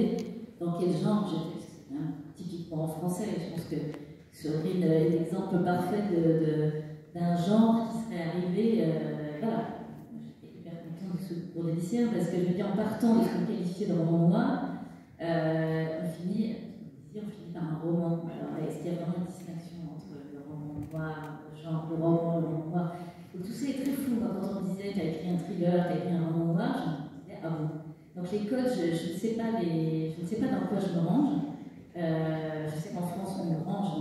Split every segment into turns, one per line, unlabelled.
demandé dans quel genre j'étais. Typiquement en français, je pense que Sobrine est l'exemple parfait d'un genre qui serait arrivé. Voilà, j'étais hyper contente de ce cours de lycéen parce que je me dis en partant de ce qu'on qualifiait de roman noir, on finit par un roman. Alors, est-ce qu'il y a vraiment une distinction entre le roman noir, le genre, le roman noir? Donc, tout ça est très flou. Quand on me disait, tu as écrit un thriller, tu as écrit un roman noir, je me disais, ah bon. Donc les codes, je ne sais pas dans quoi je me range. Je sais qu'en France, on me range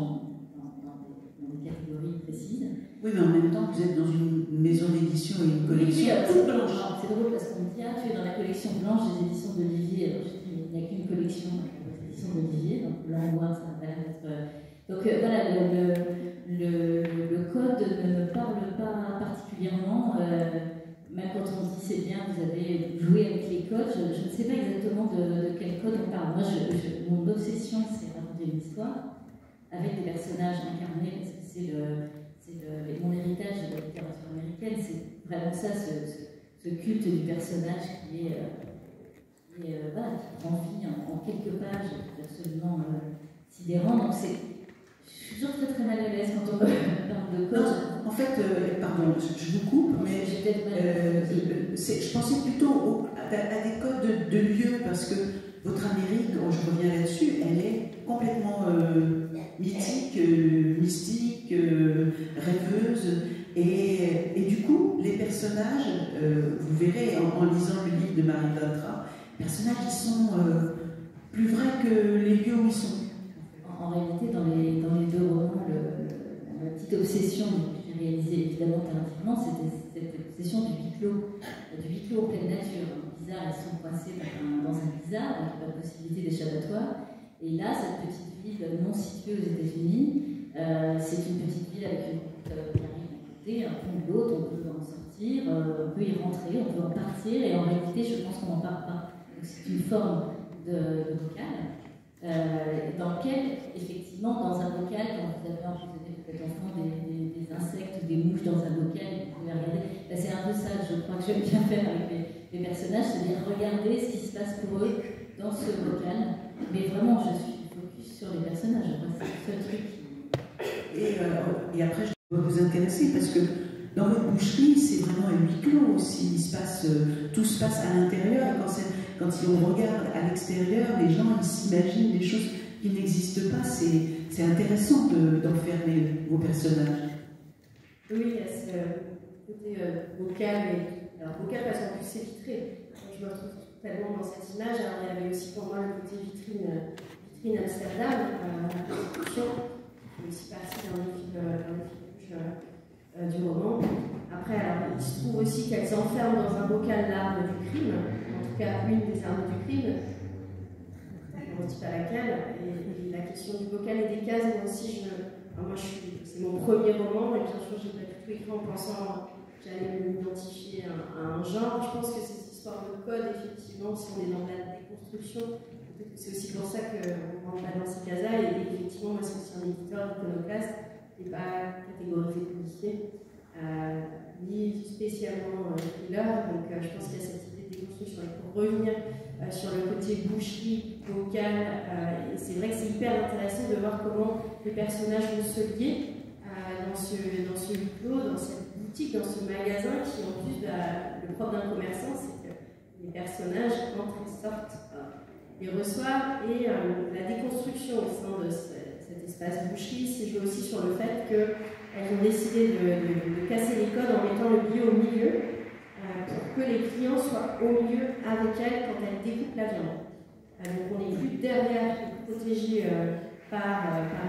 dans des catégories précises.
Oui, mais en même temps, vous êtes dans une maison d'édition et une collection toute blanche.
C'est drôle parce qu'on me dit, ah, tu es dans la collection blanche des éditions d'Olivier. Alors je dis, il n'y a qu'une collection des éditions d'Olivier, donc blanc, noir, ça va pas être. Donc voilà, le code ne me parle pas particulièrement. Même quand on dit c'est bien, vous avez joué avec les codes, je ne sais pas exactement de quel code on parle. Moi, mon obsession, c'est raconter une histoire avec des personnages incarnés, parce que c'est mon héritage de la littérature américaine, c'est vraiment ça, ce culte du personnage qui prend vie en quelques pages, absolument sidérant. Donc je suis toujours très très mal à l'aise quand on me parle de code.
En fait, pardon, je vous coupe, mais je pensais plutôt à des codes de lieux, parce que votre Amérique, je reviens là-dessus, elle est complètement mythique, mystique, rêveuse, et du coup, les personnages, vous verrez en lisant le livre de Marie Valtra, les personnages qui sont plus vrais que les lieux où ils sont.
En réalité, dans les deux romans, la petite obsession que j'ai réalisée évidemment tardivement, c'était cette obsession du huis clos en pleine nature. Les blizzards, ils sont coincés dans un blizzard, donc il n'y a pas de possibilité d'échappatoire. Et là, cette petite ville non située aux États-Unis, c'est une petite ville avec une route qui arrive d'un côté, un pont de l'autre, on peut en sortir, on peut y rentrer, on peut en partir, et en réalité, je pense qu'on n'en part pas. Donc c'est une forme de bocal. Dans lequel, effectivement, dans un bocal, quand vous avez envie peut-être enfant des insectes, des mouches dans un bocal, vous pouvez regarder. C'est un peu ça, je crois que j'aime bien faire avec les personnages, c'est-à-dire regarder ce qui se passe pour eux dans ce bocal. Mais vraiment, je suis focus sur les personnages, c'est le seul truc.
Et après, je dois vous intéresser, parce que dans votre boucherie, c'est vraiment un huis clos aussi. Tout se passe à l'intérieur, et quand on regarde à l'extérieur, les gens s'imaginent des choses qui n'existent pas. C'est intéressant d'enfermer vos personnages.
Oui, il y a ce côté vocal, alors vocal parce qu'en plus c'est vitré. Donc, je me retrouve tellement dans cette image. Alors, il y avait aussi pour moi le côté vitrine Amsterdam, la construction, qui fait aussi partie d'un des fils rouges du roman. Après, alors, il se trouve aussi qu'elles enferment dans un bocal l'arme du crime, en tout cas une des armes du crime, on ne dit pas laquelle, et la question du bocal et des cases, moi aussi, c'est mon premier roman, et bien sûr, je n'ai pas du tout écrit en pensant que j'allais m'identifier à un genre. Je pense que cette histoire de code, effectivement, si on est dans la déconstruction, c'est aussi pour ça qu'on ne rentre pas dans ces cases-là, et effectivement, moi, c'est aussi un éditeur d'iconoclaste qui n'est pas catégorisé policier. Ni spécialement thriller, donc je pense qu'il y a cette idée de déconstruction. Et pour revenir sur le côté boucherie, vocal, et c'est vrai que c'est hyper intéressant de voir comment les personnages vont se lier dans ce huis clos, dans cette boutique, dans ce magasin qui, en plus, le propre d'un commerçant, c'est que les personnages entrent et sortent, les reçoivent, et la déconstruction au sein de cet espace boucherie s'est jouée aussi sur le fait que elles ont décidé de casser les codes en mettant le lieu au milieu pour que les clients soient au milieu avec elles quand elles découpent la viande. Donc on n'est plus derrière, protégé par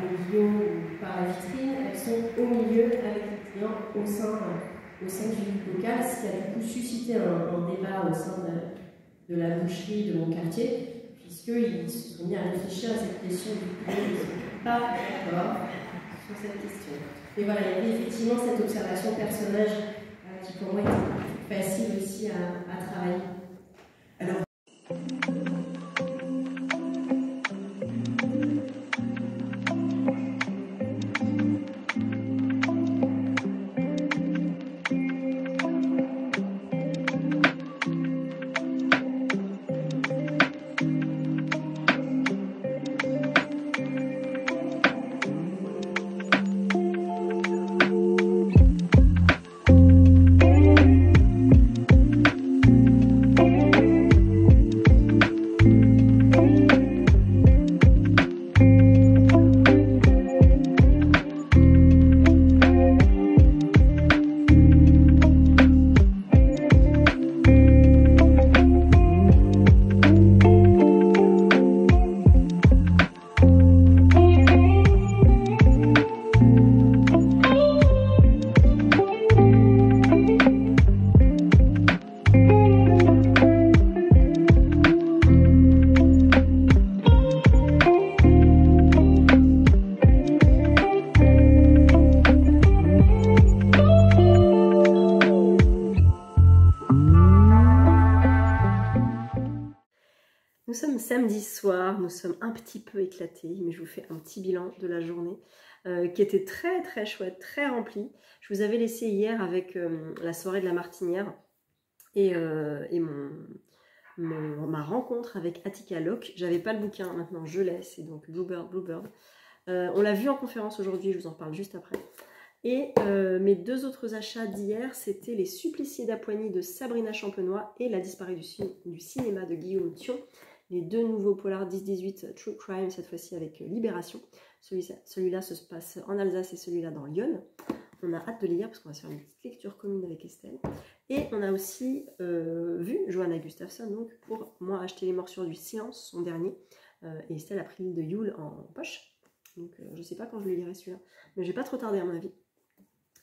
les bio ou par la vitrine, elles sont au milieu avec les clients au sein du local, ce qui a du coup suscité un débat au sein de la boucherie de mon quartier, puisqu'ils se sont mis à réfléchir à cette question du prix, ils ne sont pas d'accord sur cette question. Et voilà, il y avait effectivement cette observation personnage qui pour moi était facile aussi à travailler.
Alors,
sommes samedi soir, nous sommes un petit peu éclatés, mais je vous fais un petit bilan de la journée qui était très très chouette, très remplie. Je vous avais laissé hier avec la soirée de la Martinière et ma rencontre avec Attica Locke. J'avais pas le bouquin, maintenant je l'ai, c'est donc Bluebird. On l'a vu en conférence aujourd'hui, je vous en parle juste après. Et mes deux autres achats d'hier, c'était Les Suppliciés d'Apoigny de Sabrina Champenois et La disparition du cinéma de Guillaume Thion. Les deux nouveaux polars 10-18 True Crime, cette fois-ci avec Libération. Celui-là se passe en Alsace et celui-là dans Lyon. On a hâte de les lire parce qu'on va se faire une petite lecture commune avec Estelle. Et on a aussi vu Johanna Gustafsson, donc pour moi acheter Les Morsures du Silence, son dernier. Et Estelle a pris l'île de Yule en poche. Donc je ne sais pas quand je le lirai celui-là, mais je vais pas trop tarder à mon avis.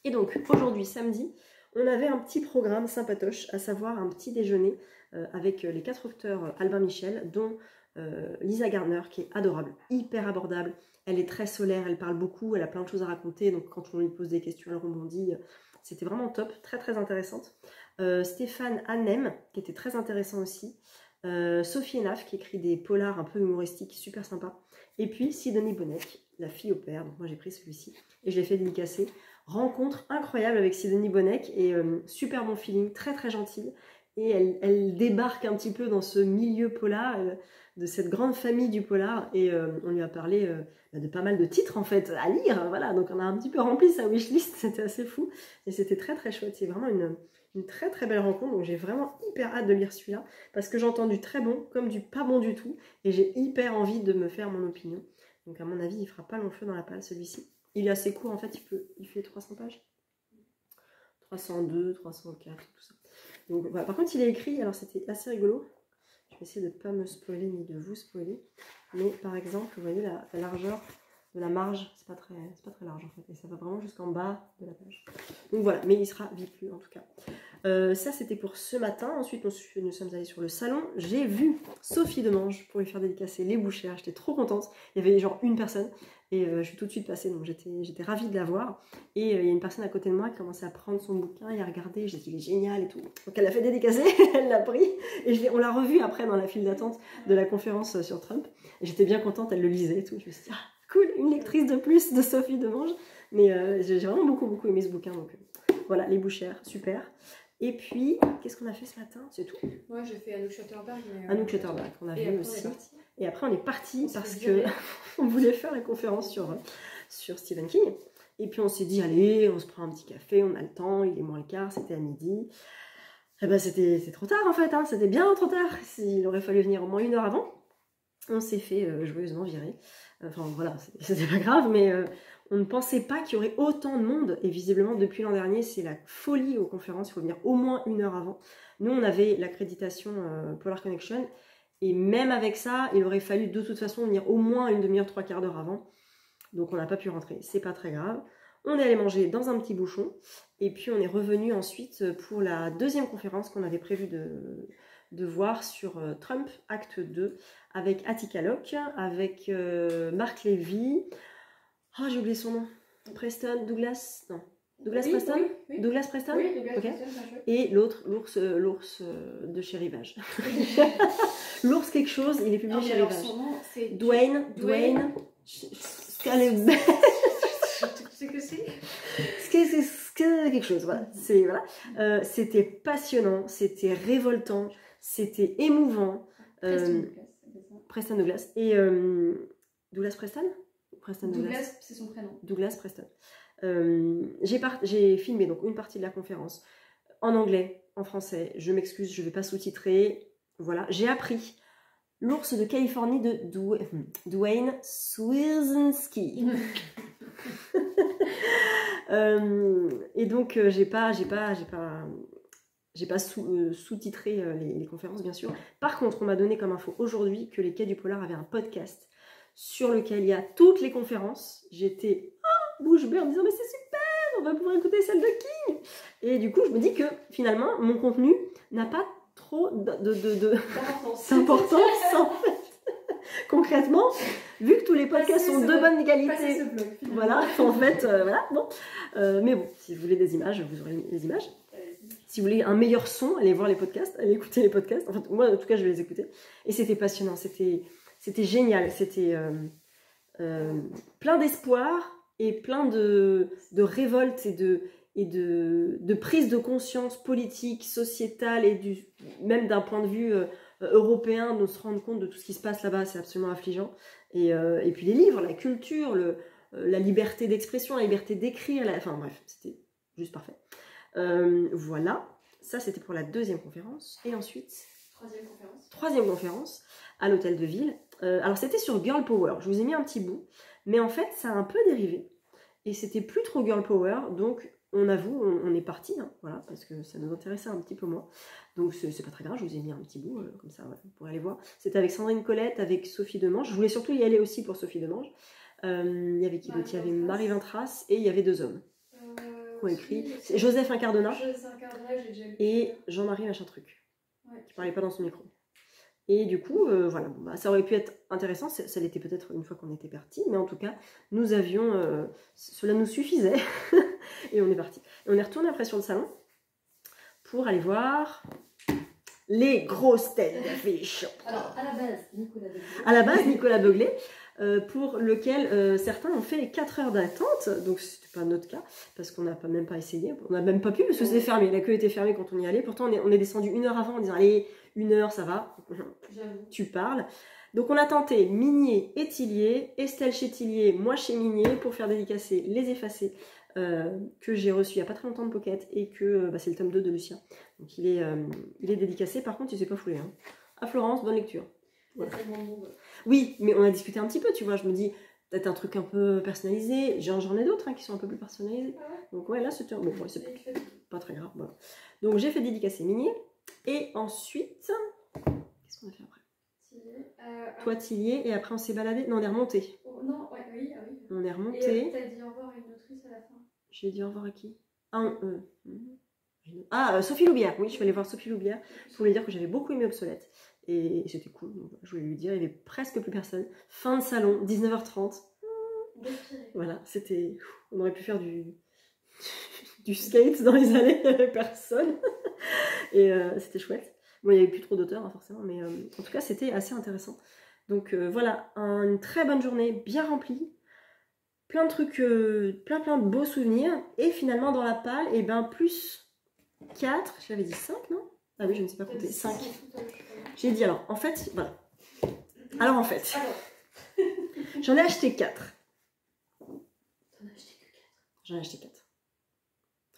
Et donc aujourd'hui, samedi, on avait un petit programme sympatoche, à savoir un petit déjeuner avec les 4 auteurs Albin Michel, dont Lisa Gardner, qui est adorable, hyper abordable. Elle est très solaire, elle parle beaucoup, elle a plein de choses à raconter, donc quand on lui pose des questions, elle rebondit. C'était vraiment top, très très intéressante. Stéphane Hanem, qui était très intéressant aussi. Sophie Enaf, qui écrit des polars un peu humoristiques, super sympa. Et puis Sidonie Bonnec, La fille au père, donc moi j'ai pris celui-ci et je l'ai fait dédicacer. Rencontre incroyable avec Sidonie Bonnec et super bon feeling, très très gentille. Et elle débarque un petit peu dans ce milieu polar, de cette grande famille du polar. Et on lui a parlé de pas mal de titres en fait à lire. Voilà, donc on a un petit peu rempli sa wishlist, c'était assez fou. Et c'était très très chouette, c'est vraiment une très très belle rencontre. Donc j'ai vraiment hyper hâte de lire celui-là parce que j'entends du très bon comme du pas bon du tout. Et j'ai hyper envie de me faire mon opinion. Donc à mon avis, il fera pas long feu dans la palle celui-ci. Il est assez court en fait, il fait 300 pages. 302, 304, tout ça. Donc voilà. Par contre, il est écrit, alors c'était assez rigolo. Je vais essayer de ne pas me spoiler ni de vous spoiler. Mais par exemple, vous voyez la largeur de la marge, c'est pas très large en fait. Et ça va vraiment jusqu'en bas de la page. Donc voilà, mais il sera vite lu en tout cas. Ça c'était pour ce matin. Ensuite nous sommes allés sur le salon. J'ai vu Sophie Demange pour lui faire dédicacer Les Bouchères. J'étais trop contente. Il y avait genre une personne et je suis tout de suite passée, donc j'étais ravie de la voir. Et il y a une personne à côté de moi qui commençait à prendre son bouquin et à regarder. J'ai dit il est génial et tout. Donc elle l'a fait dédicacer, elle l'a pris et on l'a revu après dans la file d'attente de la conférence sur Trump. Et j'étais bien contente, elle le lisait et tout. Je me suis dit cool, une lectrice de plus de Sophie Demange. Mais j'ai vraiment beaucoup aimé ce bouquin. Donc voilà, Les Bouchères, super. Et puis, qu'est-ce qu'on a fait ce matin? C'est tout.
Moi, j'ai fait Anouk Schutterberg.
Anouk Schutterberg, on a vu aussi. Et après, on est parti parce que on voulait faire la conférence sur Stephen King. Et puis, on s'est dit, allez, on se prend un petit café, on a le temps, il est moins le quart, c'était à midi. Et ben, c'était trop tard en fait, hein, c'était bien trop tard. Il aurait fallu venir au moins 1 heure avant. On s'est fait joyeusement virer. Enfin, voilà, c'était pas grave, mais on ne pensait pas qu'il y aurait autant de monde. Et visiblement, depuis l'an dernier, c'est la folie aux conférences. Il faut venir au moins 1 heure avant. Nous, on avait l'accréditation Polar Connection. Et même avec ça, il aurait fallu de toute façon venir au moins une demi-heure, 3/4 d'heure avant. Donc, on n'a pas pu rentrer. C'est pas très grave. On est allé manger dans un petit bouchon. Et puis, on est revenu ensuite pour la deuxième conférence qu'on avait prévu de voir sur Trump, acte 2, avec Attica Locke, avec Marc Lévy. Ah, j'ai oublié son nom. Preston, Douglas, non. Douglas Preston.
Oui.
Douglas Preston.
Oui, Douglas
okay.
Preston,
et l'autre, l'ours de chez Rivage. L'ours quelque chose, il est publié chez Rivage.
Son nom, c'est
Dwayne.
C'est que c'est
quelque chose, voilà. C'était passionnant, c'était révoltant, c'était émouvant. Preston Douglas. Et Douglas Preston?
Douglas, c'est son prénom.
Douglas Preston. J'ai filmé donc une partie de la conférence en anglais, en français. Je m'excuse, je ne vais pas sous-titrer. Voilà, j'ai appris l'ours de Californie de Dwayne Swierczynski. Et donc j'ai pas sous-titré les conférences bien sûr. Par contre, on m'a donné comme info aujourd'hui que les Quais du Polar avaient un podcast sur lequel il y a toutes les conférences. J'étais bouche bée en me disant mais c'est super, on va pouvoir écouter celle de King. Et du coup, je me dis que finalement, mon contenu n'a pas trop d'importance en fait. Concrètement, vu que tous les podcasts sont de bonne qualité, voilà, en fait, voilà, bon. Mais bon, si vous voulez des images, vous aurez des images. Si vous voulez un meilleur son, allez voir les podcasts, allez écouter les podcasts. Enfin, moi, en tout cas, je vais les écouter. Et c'était passionnant, c'était génial. C'était plein d'espoir et plein de révolte et de prise de conscience politique, sociétale et même d'un point de vue européen, de se rendre compte de tout ce qui se passe là-bas, c'est absolument affligeant. Et puis les livres, la culture, la liberté d'expression, la liberté d'écrire, enfin bref, c'était juste parfait. Voilà, ça c'était pour la deuxième conférence. Et ensuite, troisième conférence à l'hôtel de ville. Alors c'était sur Girl Power, je vous ai mis un petit bout, mais en fait ça a un peu dérivé. Et c'était plus trop Girl Power, donc on avoue, on est parti, hein, voilà, parce que ça nous intéressait un petit peu moins. Donc c'est pas très grave, je vous ai mis un petit bout, comme ça, ouais, vous pourrez aller voir. C'était avec Sandrine Colette, avec Sophie Demange. Je voulais surtout y aller aussi pour Sophie Demange. Il y avait qui d'autre? Il y avait Marie Vintras et il y avait 2 hommes qui ont écrit. Joseph Incardona et Jean-Marie machin truc, qui parlait pas dans son micro. Et du coup, voilà, bon, bah, ça aurait pu être intéressant, ça l'était peut-être une fois qu'on était parti, mais en tout cas, nous avions, cela nous suffisait, et on est parti. Et on est retourné après sur le salon pour aller voir les grosses têtes d'affiche.
Alors, à la base, Nicolas Beuglet.
À la base, Nicolas Beuglet, pour lequel certains ont fait les 4 heures d'attente, donc c'était pas notre cas, parce qu'on n'a même pas essayé, on n'a même pas pu, parce que c'était fermé, la queue était fermée quand on y allait, pourtant on est descendu 1 heure avant en disant, allez, 1 heure, ça va, tu parles. Donc on a tenté Minier et Tillier, Estelle chez Tillier, moi chez Minier, pour faire dédicacer Les Effacés, que j'ai reçu il n'y a pas très longtemps de Pocket, et que c'est le tome 2 de Lucien. Donc il est dédicacé, par contre il s'est pas foulé. Hein. À Florence, bonne lecture. Voilà. Oui, mais on a discuté un petit peu, tu vois, je me dis, peut-être un truc un peu personnalisé, j'en ai d'autres hein, qui sont un peu plus personnalisés. Donc ouais, là c'était bon, ouais, c'est pas très grave. Voilà. Donc j'ai fait dédicacer Minier, et ensuite, qu'est-ce qu'on a fait après? Toi Tillier, et après on s'est baladé, non on est remonté.
Oh, non, ouais, oui.
On est remonté.
Et t'as dit au revoir à une autrice à la fin.
J'ai dit au revoir à qui? Sophie Loubière, oui, je suis allée voir Sophie Loubière pour lui dire que j'avais beaucoup aimé Obsolète. Et c'était cool, donc je voulais lui dire, il n'y avait presque plus personne. Fin de salon, 19h30. Voilà, c'était... On aurait pu faire du skate dans les allées, il n'y avait personne. Et c'était chouette. Bon, il n'y avait plus trop d'auteurs, hein, forcément, mais en tout cas, c'était assez intéressant. Donc voilà, une très bonne journée, bien remplie. Plein de trucs, plein de beaux souvenirs. Et finalement, dans la palle, et ben plus 4, j'avais dit 5, non? Ah oui, je ne sais pas compter, 5. J'ai dit alors, en fait, voilà. Alors en fait, j'en ai acheté 4. J'en ai acheté 4.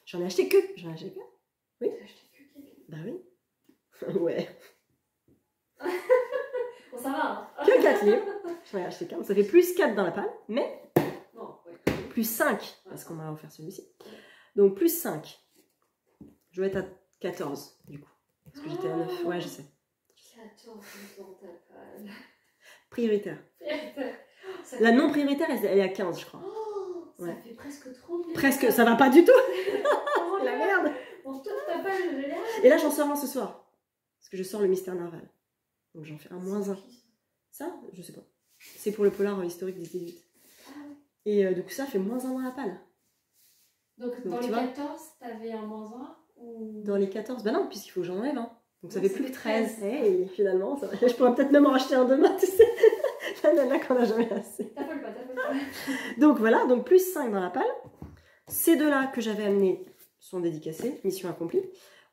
J'en ai acheté que 4. Oui. Bah oui. Ouais.
Bon, ça va. Hein.
Que 4 livres. J'en ai acheté 4. Ça fait plus 4 dans la palle, mais
non, ouais.
Plus 5, parce qu'on m'a offert celui-ci. Donc plus 5. Je vais être à 14, du coup. Parce que j'étais à 9. Ouais, je sais.
14 dans ta palle.
Prioritaire. La non prioritaire, elle est à 15, je crois.
Oh, ça fait presque trop.
Presque, ça va pas du tout.
Oh,
la merde.
On tourne ta page,
et là, j'en sors un ce soir. Parce que je sors le Mystère Narval. Donc j'en fais un -1. Ça, je sais pas. C'est pour le polar historique des 18. Et du coup, ça fait -1 dans la palle.
Donc dans les 14, t'avais un -1 ou...
Dans les 14, bah non, puisqu'il faut que j'en enlève un. Donc ça fait plus que 13. Et finalement, ça... je pourrais peut-être même en racheter un demain, tu sais. La nana qu'on n'a jamais assez.
T'appelles pas.
Donc voilà, donc plus 5 dans la palle. Ces deux-là que j'avais amenés sont dédicacés, mission accomplie.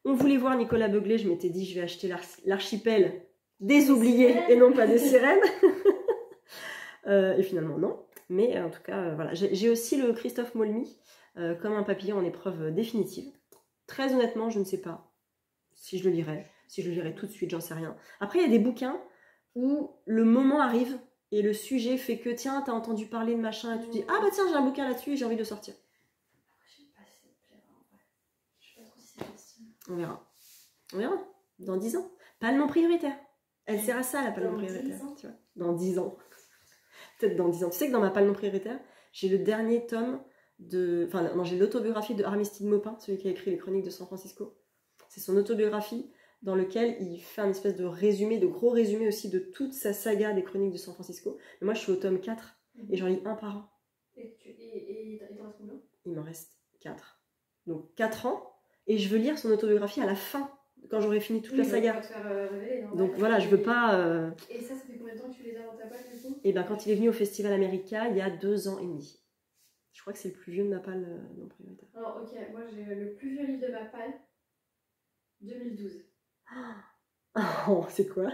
On voulait voir Nicolas Beuglet, je m'étais dit je vais acheter l'archipel des oubliés et non pas des sirènes. Et finalement non. Mais en tout cas, voilà. J'ai aussi le Christophe Molmy, comme un papillon en épreuve définitive. Très honnêtement, je ne sais pas si je le lirai. Si je le lirai tout de suite, j'en sais rien. Après, il y a des bouquins où le moment arrive et le sujet fait que, tiens, t'as entendu parler de machin et tu dis, ah bah tiens, j'ai un bouquin là-dessus et j'ai envie de sortir. On verra. On verra. Dans 10 ans. Pas le nom prioritaire. Elle sert à ça, la palme non prioritaire. Tu vois. Dans 10 ans. Peut-être dans 10 ans. Tu sais que dans ma palme non prioritaire, j'ai le dernier tome de... Enfin, non, j'ai l'autobiographie de Armistice Maupin, celui qui a écrit les Chroniques de San Francisco. C'est son autobiographie dans lequel il fait un espèce de résumé, de gros résumé aussi de toute sa saga des Chroniques de San Francisco. Mais moi, je suis au tome 4 et j'en lis un par an.
Et il t'en reste combien?
Il m'en reste 4. Donc 4 ans. et je veux lire son autobiographie à la fin, quand j'aurai fini toute la saga.
Pas te faire révéler, non?
Donc voilà, je veux pas...
Et ça fait combien de temps que tu les as dans ta palle du coup?
Et ben quand il est venu au Festival America, il y a 2 ans et demi. Je crois que c'est le plus vieux de ma palle non prioritaire.
Alors ok, moi j'ai le plus vieux livre de ma palle, 2012.
Oh, c'est quoi?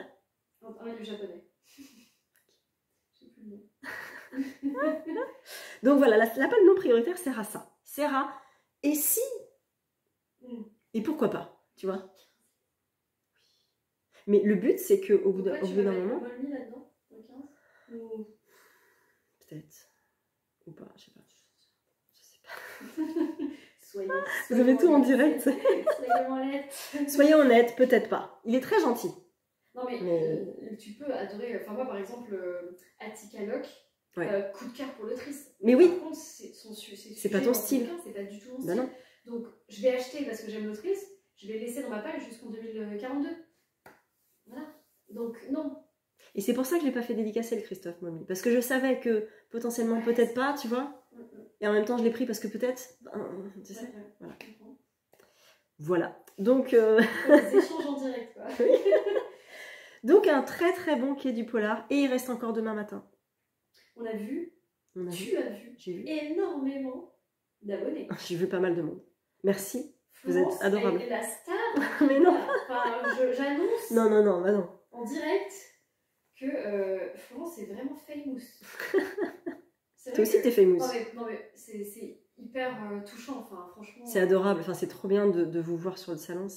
Un livre japonais. Je sais plus le nom.
Donc voilà, la palle non prioritaire sert à ça. Sert à... Et si? Et pourquoi pas? Tu vois? Mais le but, c'est qu'au bout d'un moment...
Molny là-dedans, dans 15 ou...
Peut-être. Ou pas, je sais pas.
Soyez
Vous avez tout en direct.
Soyez honnête.
Soyez honnête, peut-être pas. Il est très gentil.
Non mais tu peux adorer... Enfin moi par exemple, Attica Locke, coup de cœur pour l'autrice.
Mais oui.
Par contre, c'est
pas ton style.
C'est pas du tout mon style.
Ben non.
Donc je vais acheter parce que j'aime l'autrice, je vais laisser dans ma palle jusqu'en 2042. Voilà. Donc non.
Et c'est pour ça que je l'ai pas fait dédicacer le Christophe Molny. Parce que je savais que potentiellement peut-être pas, tu vois. Et en même temps je l'ai pris parce que peut-être... tu sais. Voilà. Voilà. Donc...
Des échanges en direct quoi.
Donc un très très bon Quai du Polar. Et il reste encore demain matin.
On a vu.
Tu
as vu.
J'ai vu.
Énormément d'abonnés.
J'ai vu pas mal de monde. Merci. Vous êtes adorable.
Elle est la star.
Mais non.
Enfin, j'annonce.
Non, bah non.
En direct que Florence est vraiment famous.
Toi aussi t'es famous.
Non mais c'est hyper touchant. Enfin franchement.
C'est adorable. Enfin c'est trop bien de vous voir sur le salon.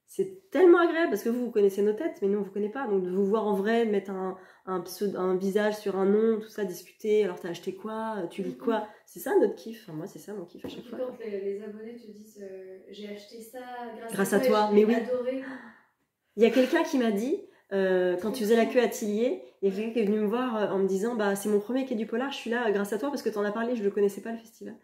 C'est tellement agréable parce que vous connaissez nos têtes, mais nous on vous connaît pas. Donc de vous voir en vrai, de mettre un visage sur un nom, tout ça, discuter. Alors t'as acheté quoi? Tu lis quoi? C'est ça notre kiff. Enfin, moi c'est ça mon kiff à chaque fois.
Quand les abonnés te disent j'ai acheté ça
grâce à toi, mais oui.
Adoré.
Il y a quelqu'un qui m'a dit quand tu faisais la queue à Tillier, il y a quelqu'un qui est venu me voir en me disant bah c'est mon premier Quai du Polar, je suis là grâce à toi parce que t'en as parlé, je le connaissais pas le festival.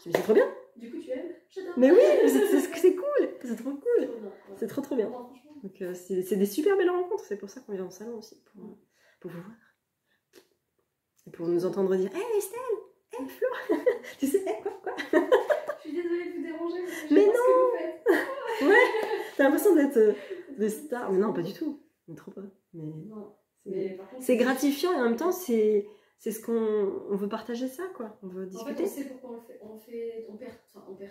Je me dis c'est trop bien.
Du coup tu aimes? J'adore.
Mais oui, c'est cool, c'est trop cool. C'est trop bien.
Non,
donc c'est des super belles rencontres, c'est pour ça qu'on vient au salon aussi, pour vous voir. Et pour nous entendre dire hey Estelle, hey Flo, tu sais, hey, quoi
Je suis désolée de vous déranger,
mais non,
ce que vous faites.
Ouais, t'as l'impression d'être des stars, mais non, pas du tout, mais trop pas. Mais c'est gratifiant et en même temps c'est ce qu'on veut partager ça quoi, on veut discuter.
En fait, on sait pourquoi on le fait, on perd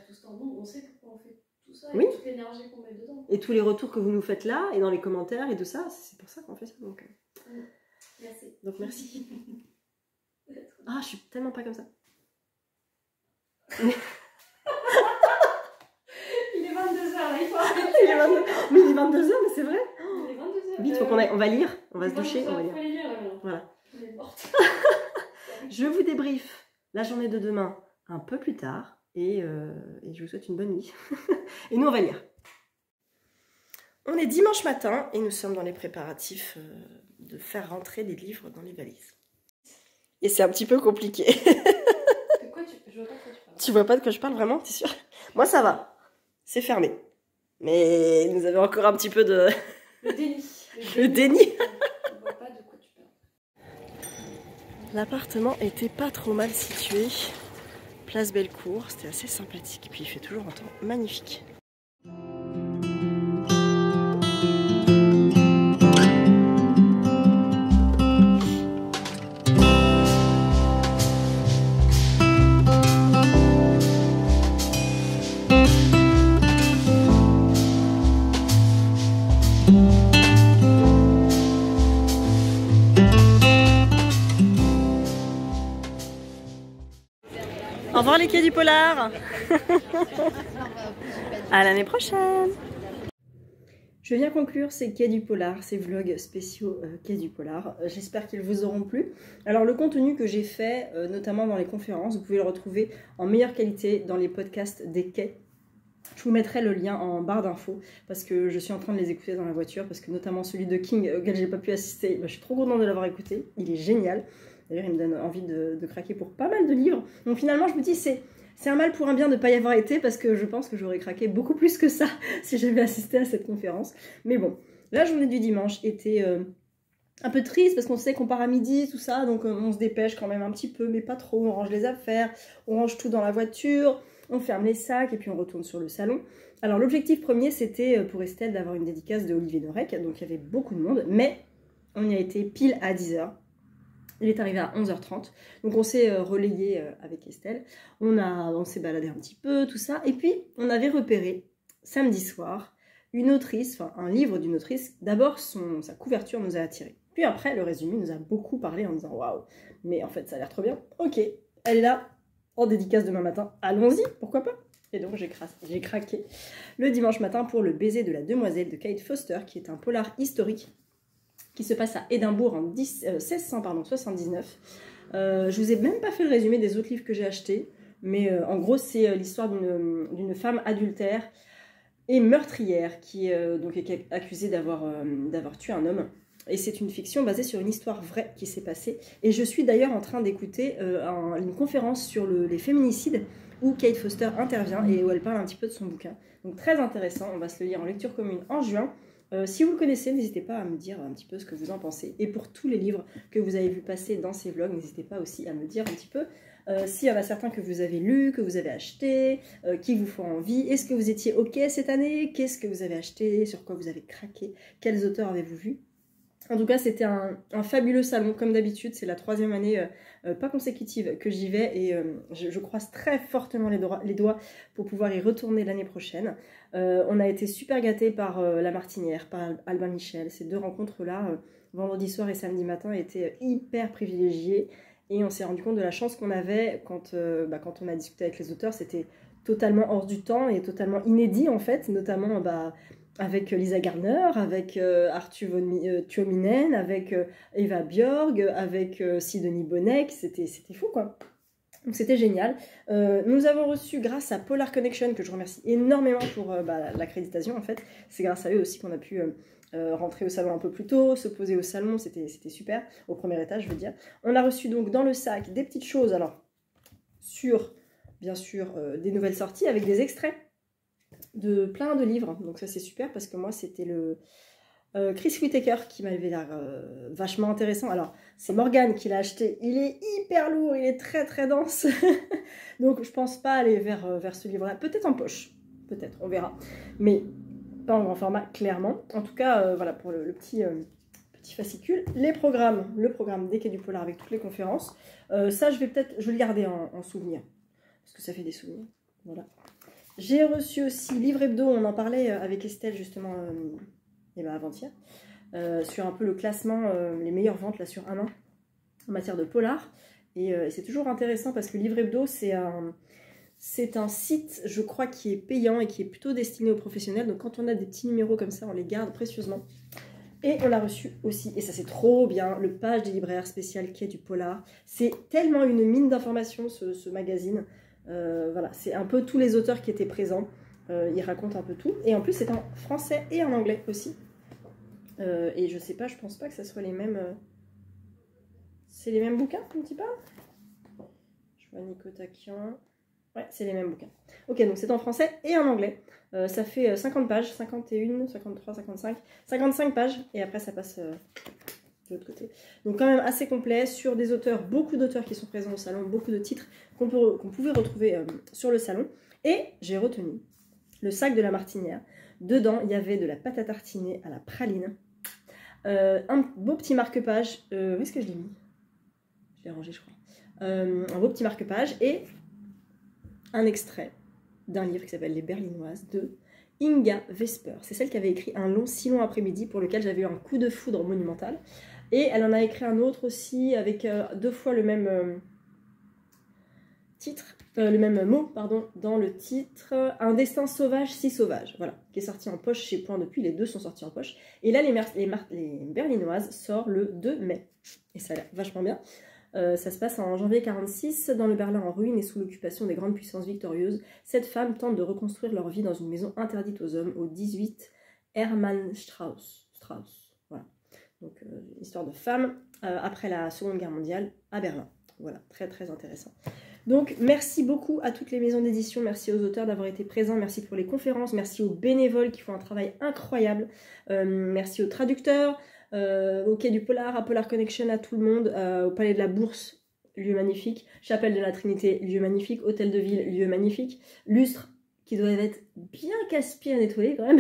tout ce temps, on sait pourquoi on fait tout ça,
oui.
Et toute l'énergie qu'on met dedans.
Et tous les retours que vous nous faites là et dans les commentaires et tout ça, c'est pour ça qu'on fait ça donc.
Merci.
Donc merci. Ah, je suis tellement pas comme ça.
Il est 22h là, il faut arrêter.
Mais il est 22h, mais c'est vrai.
Il est 22h.
Vite, on va lire, on va se doucher, on va lire. Voilà. Je vous débriefe la journée de demain un peu plus tard et je vous souhaite une bonne nuit. Et nous, on va lire. On est dimanche matin et nous sommes dans les préparatifs de faire rentrer les livres dans les valises. Et c'est un petit peu compliqué.
De quoi je vois pas de quoi tu parles.
Tu vois pas de quoi je parle vraiment, t'es sûr? Moi, ça va. C'est fermé. Mais nous avons encore un petit peu de...
Le déni.
Le déni.
Je vois pas de quoi tu parles.
L'appartement était pas trop mal situé. Place Bellecour, c'était assez sympathique. Et puis il fait toujours un temps magnifique. Au revoir les Quais du Polar. À l'année prochaine. Je viens conclure ces Quais du Polar, ces vlogs spéciaux Quais du Polar. J'espère qu'ils vous auront plu. Alors le contenu que j'ai fait, notamment dans les conférences, vous pouvez le retrouver en meilleure qualité dans les podcasts des quais. Je vous mettrai le lien en barre d'infos parce que je suis en train de les écouter dans la voiture, parce que notamment celui de King auquel j'ai pas pu assister, je suis trop contente de l'avoir écouté, il est génial. D'ailleurs, il me donne envie de craquer pour pas mal de livres. Donc finalement, je me dis, c'est un mal pour un bien de ne pas y avoir été, parce que je pense que j'aurais craqué beaucoup plus que ça si j'avais assisté à cette conférence. Mais bon, la journée du dimanche était un peu triste, parce qu'on sait qu'on part à midi, tout ça, donc on se dépêche quand même un petit peu, mais pas trop. On range les affaires, on range tout dans la voiture, On ferme les sacs et puis on retourne sur le salon. Alors l'objectif premier, c'était pour Estelle d'avoir une dédicace de Olivier Norek, donc il y avait beaucoup de monde, mais on y a été pile à 10h. Il est arrivé à 11h30, donc on s'est relayé avec Estelle. On s'est baladé un petit peu, tout ça, et puis on avait repéré samedi soir une autrice, enfin un livre d'une autrice. D'abord, sa couverture nous a attirés. Puis après, le résumé nous a beaucoup parlé en disant « Waouh, mais en fait, ça a l'air trop bien. Ok, elle est là, en dédicace demain matin. Allons-y, pourquoi pas ?» Et donc, j'ai craqué le dimanche matin pour Le baiser de la demoiselle de Kate Foster, qui est un polar historique qui se passe à Édimbourg en 1679. Je vous ai même pas fait le résumé des autres livres que j'ai achetés, mais en gros, c'est l'histoire d'une femme adultère et meurtrière qui donc est accusée d'avoir tué un homme. Et c'est une fiction basée sur une histoire vraie qui s'est passée. Et je suis d'ailleurs en train d'écouter une conférence sur les féminicides où Kate Foster intervient et où elle parle un petit peu de son bouquin. Donc très intéressant, on va se le lire en lecture commune en juin. Si vous le connaissez, n'hésitez pas à me dire un petit peu ce que vous en pensez. Et pour tous les livres que vous avez vu passer dans ces vlogs, n'hésitez pas aussi à me dire un petit peu s'il y en a certains que vous avez lus, que vous avez achetés, qui vous font envie. Est-ce que vous étiez OK cette année? Qu'est-ce que vous avez acheté? Sur quoi vous avez craqué? Quels auteurs avez-vous vus? En tout cas, c'était un fabuleux salon, comme d'habitude. C'est la 3e année, pas consécutive, que j'y vais. Et je croise très fortement les doigts pour pouvoir y retourner l'année prochaine. On a été super gâtés par La Martinière, par Albin Michel. Ces 2 rencontres-là, vendredi soir et samedi matin, étaient hyper privilégiées. Et on s'est rendu compte de la chance qu'on avait quand on a discuté avec les auteurs. C'était totalement hors du temps et totalement inédit, en fait, notamment... avec Lisa Garner, avec Arthur Tuominen, avec Eva Björg, avec Sidonie Bonnet, c'était fou quoi. Donc c'était génial. Nous avons reçu grâce à Polar Connection, que je remercie énormément pour l'accréditation en fait. C'est grâce à eux aussi qu'on a pu rentrer au salon un peu plus tôt, se poser au salon, c'était super, au premier étage je veux dire. On a reçu donc dans le sac des petites choses, alors sur bien sûr des nouvelles sorties avec des extraits de plein de livres, donc ça c'est super parce que moi c'était le Chris Whittaker qui m'avait l'air vachement intéressant. Alors c'est Morgane qui l'a acheté, il est hyper lourd, il est très très dense donc je pense pas aller vers ce livre là, peut-être en poche, peut-être, on verra, mais pas en grand format clairement. En tout cas voilà pour le petit fascicule. Le programme des Quais du Polar avec toutes les conférences, ça je vais le garder en souvenir parce que ça fait des souvenirs, voilà. J'ai reçu aussi Livre Hebdo, on en parlait avec Estelle justement avant-hier, sur un peu le classement, les meilleures ventes là sur un an en matière de polar. Et c'est toujours intéressant parce que Livre Hebdo, c'est un site, je crois, qui est payant et qui est plutôt destiné aux professionnels. Donc quand on a des petits numéros comme ça, on les garde précieusement. Et on l'a reçu aussi, et ça c'est trop bien, le page des libraires spécial Quai du Polar. C'est tellement une mine d'informations ce magazine. Voilà, c'est un peu tous les auteurs qui étaient présents, ils racontent un peu tout, et en plus c'est en français et en anglais aussi, et je sais pas, je pense pas que ça soit les mêmes, c'est les mêmes bouquins un petit peu. Je vois Nico Takian, ouais c'est les mêmes bouquins. Ok, donc c'est en français et en anglais, ça fait 50 pages, 51, 53, 55 pages, et après ça passe... de l'autre côté. Donc quand même assez complet sur des auteurs, beaucoup d'auteurs qui sont présents au salon, beaucoup de titres qu'on pouvait retrouver sur le salon. Et j'ai retenu le sac de La Martinière. Dedans, il y avait de la pâte à tartiner à la praline, un beau petit marque-page, où est-ce que je l'ai mis? Je l'ai rangé je crois. Un beau petit marque-page et un extrait d'un livre qui s'appelle Les Berlinoises de Inga Vesper. C'est celle qui avait écrit Un long, si long après-midi pour lequel j'avais eu un coup de foudre monumental. Et elle en a écrit un autre aussi avec 2 fois le même titre, le même mot, pardon, dans le titre, Un destin sauvage, si sauvage, voilà, qui est sorti en poche chez Point Depuis, les 2 sont sortis en poche. Et là, les Berlinoises sort le 2 mai, et ça a l'air vachement bien. Ça se passe en janvier 1946, dans le Berlin en ruine et sous l'occupation des grandes puissances victorieuses. 7 femmes tentent de reconstruire leur vie dans une maison interdite aux hommes, au 18 Hermannstrasse. Voilà. Donc, histoire de femmes après la Seconde Guerre mondiale à Berlin. Voilà, très très intéressant. Donc, merci beaucoup à toutes les maisons d'édition, merci aux auteurs d'avoir été présents, merci pour les conférences, merci aux bénévoles qui font un travail incroyable, merci aux traducteurs, au Quai du Polar, à Polar Connection, à tout le monde, au Palais de la Bourse, lieu magnifique. Chapelle de la Trinité, lieu magnifique. Hôtel de ville, lieu magnifique. Lustre, qui doit être bien casse-pied à nettoyer quand même.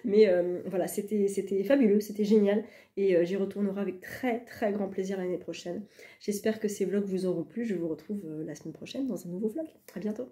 Mais voilà, c'était fabuleux, c'était génial. Et j'y retournerai avec très très grand plaisir l'année prochaine. J'espère que ces vlogs vous auront plu. Je vous retrouve la semaine prochaine dans un nouveau vlog. À bientôt.